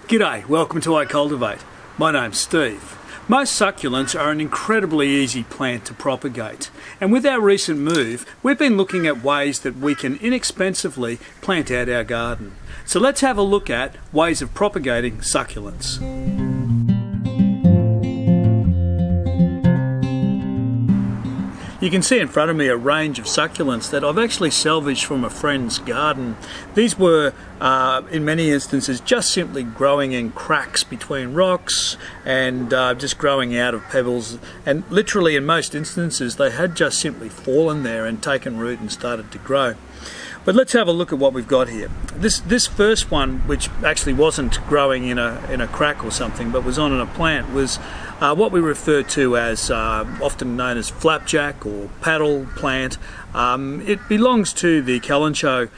G'day, welcome to iCultivate. My name's Steve. Most succulents are an incredibly easy plant to propagate, and with our recent move we've been looking at ways that we can inexpensively plant out our garden. So let's have a look at ways of propagating succulents. You can see in front of me a range of succulents that I've actually salvaged from a friend's garden. These were, in many instances, just simply growing in cracks between rocks and just growing out of pebbles. And literally in most instances they had just simply fallen there and taken root and started to grow. But let's have a look at what we've got here. This first one, which actually wasn't growing in a crack or something, but was on a plant, was what we refer to as often known as flapjack or paddle plant. It belongs to the Kalanchoe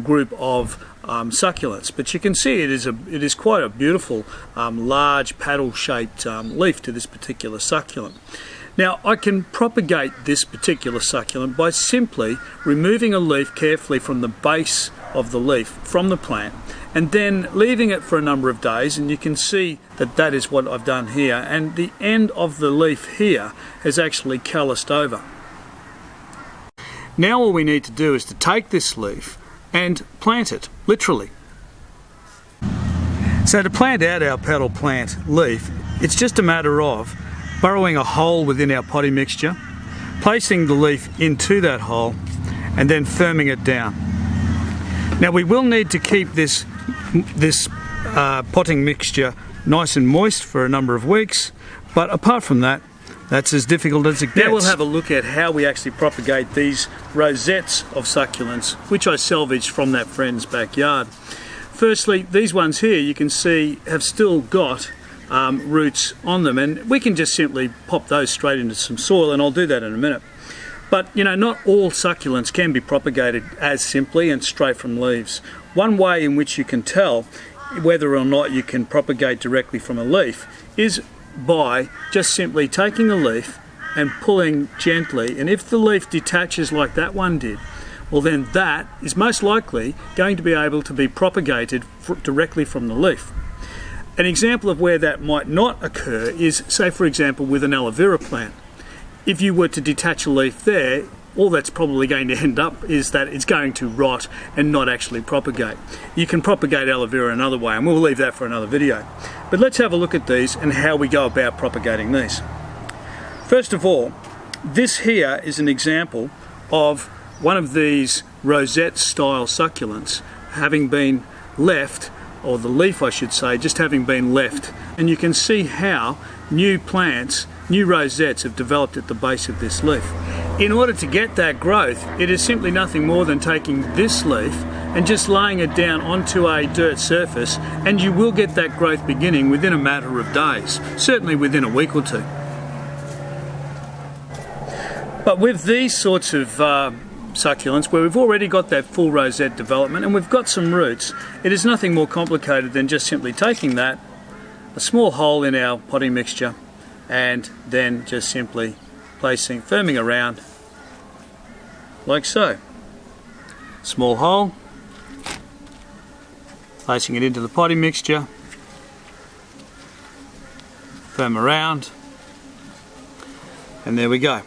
group of succulents, but you can see it is quite a beautiful large paddle-shaped leaf to this particular succulent. Now I can propagate this particular succulent by simply removing a leaf carefully from the base of the leaf from the plant and then leaving it for a number of days, and you can see that is what I've done here, and the end of the leaf here has actually calloused over. Now all we need to do is to take this leaf and plant it, literally. So to plant out our paddle plant leaf, it's just a matter of burrowing a hole within our potting mixture, placing the leaf into that hole and then firming it down. Now we will need to keep this potting mixture nice and moist for a number of weeks, but apart from that, that's as difficult as it gets. Now we'll have a look at how we actually propagate these rosettes of succulents, which I salvaged from that friend's backyard. Firstly, these ones here you can see have still got roots on them, and we can just simply pop those straight into some soil, and I'll do that in a minute. But you know, not all succulents can be propagated as simply and straight from leaves. One way in which you can tell whether or not you can propagate directly from a leaf is by just simply taking a leaf and pulling gently, and if the leaf detaches like that one did, well then that is most likely going to be able to be propagated directly from the leaf. An example of where that might not occur is, say for example, with an aloe vera plant. If you were to detach a leaf there, all that's probably going to end up is that it's going to rot and not actually propagate. You can propagate aloe vera another way, and we'll leave that for another video. But let's have a look at these and how we go about propagating these. First of all, this here is an example of one of these rosette style succulents having been left, or the leaf I should say, just having been left. And you can see how new plants, new rosettes have developed at the base of this leaf. In order to get that growth, it is simply nothing more than taking this leaf and just laying it down onto a dirt surface, and you will get that growth beginning within a matter of days, certainly within a week or two. But with these sorts of succulents, where we've already got that full rosette development and we've got some roots, it is nothing more complicated than just simply taking that, a small hole in our potting mixture, and then just simply firming around like so. Small hole, placing it into the potting mixture, firm around, and there we go.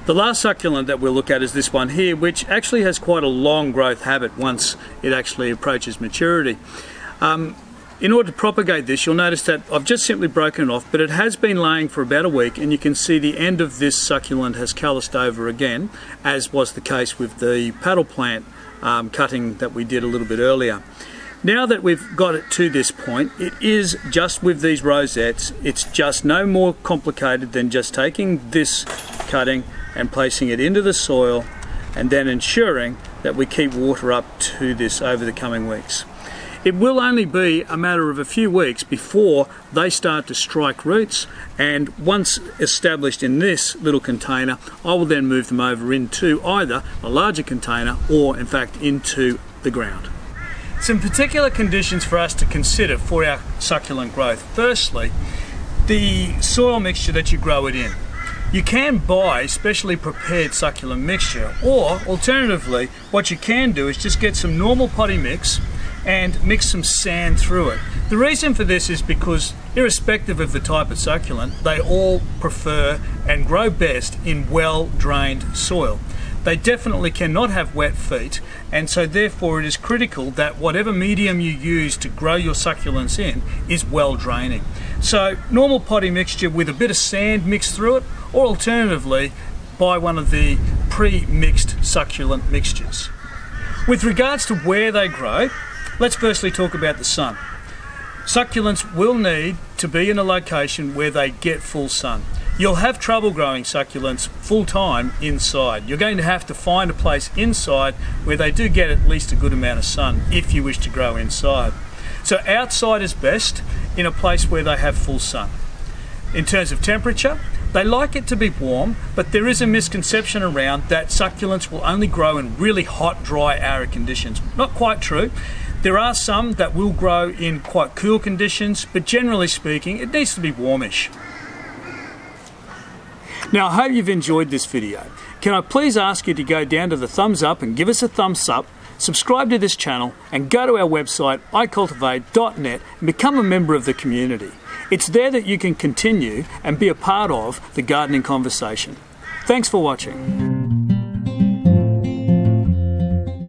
The last succulent that we'll look at is this one here, which actually has quite a long growth habit once it actually approaches maturity. In order to propagate this, you'll notice that I've just simply broken it off, but it has been laying for about a week, and you can see the end of this succulent has calloused over again, as was the case with the paddle plant cutting that we did a little bit earlier. Now that we've got it to this point, it is just with these rosettes, it's just no more complicated than just taking this cutting and placing it into the soil, and then ensuring that we keep water up to this over the coming weeks. It will only be a matter of a few weeks before they start to strike roots, and once established in this little container, I will then move them over into either a larger container or in fact into the ground. Some particular conditions for us to consider for our succulent growth. Firstly, the soil mixture that you grow it in. You can buy specially prepared succulent mixture, or alternatively, what you can do is just get some normal potting mix and mix some sand through it. The reason for this is because irrespective of the type of succulent, they all prefer and grow best in well-drained soil. They definitely cannot have wet feet, and so therefore it is critical that whatever medium you use to grow your succulents in is well draining. So normal potting mixture with a bit of sand mixed through it, or alternatively buy one of the pre-mixed succulent mixtures. With regards to where they grow, let's firstly talk about the sun. Succulents will need to be in a location where they get full sun. You'll have trouble growing succulents full time inside. You're going to have to find a place inside where they do get at least a good amount of sun if you wish to grow inside. So outside is best, in a place where they have full sun. In terms of temperature, they like it to be warm, but there is a misconception around that succulents will only grow in really hot, dry, arid conditions. Not quite true. There are some that will grow in quite cool conditions, but generally speaking, it needs to be warmish. Now, I hope you've enjoyed this video. Can I please ask you to go down to the thumbs up and give us a thumbs up, subscribe to this channel, and go to our website, icultivate.net, and become a member of the community. It's there that you can continue and be a part of the gardening conversation. Thanks for watching.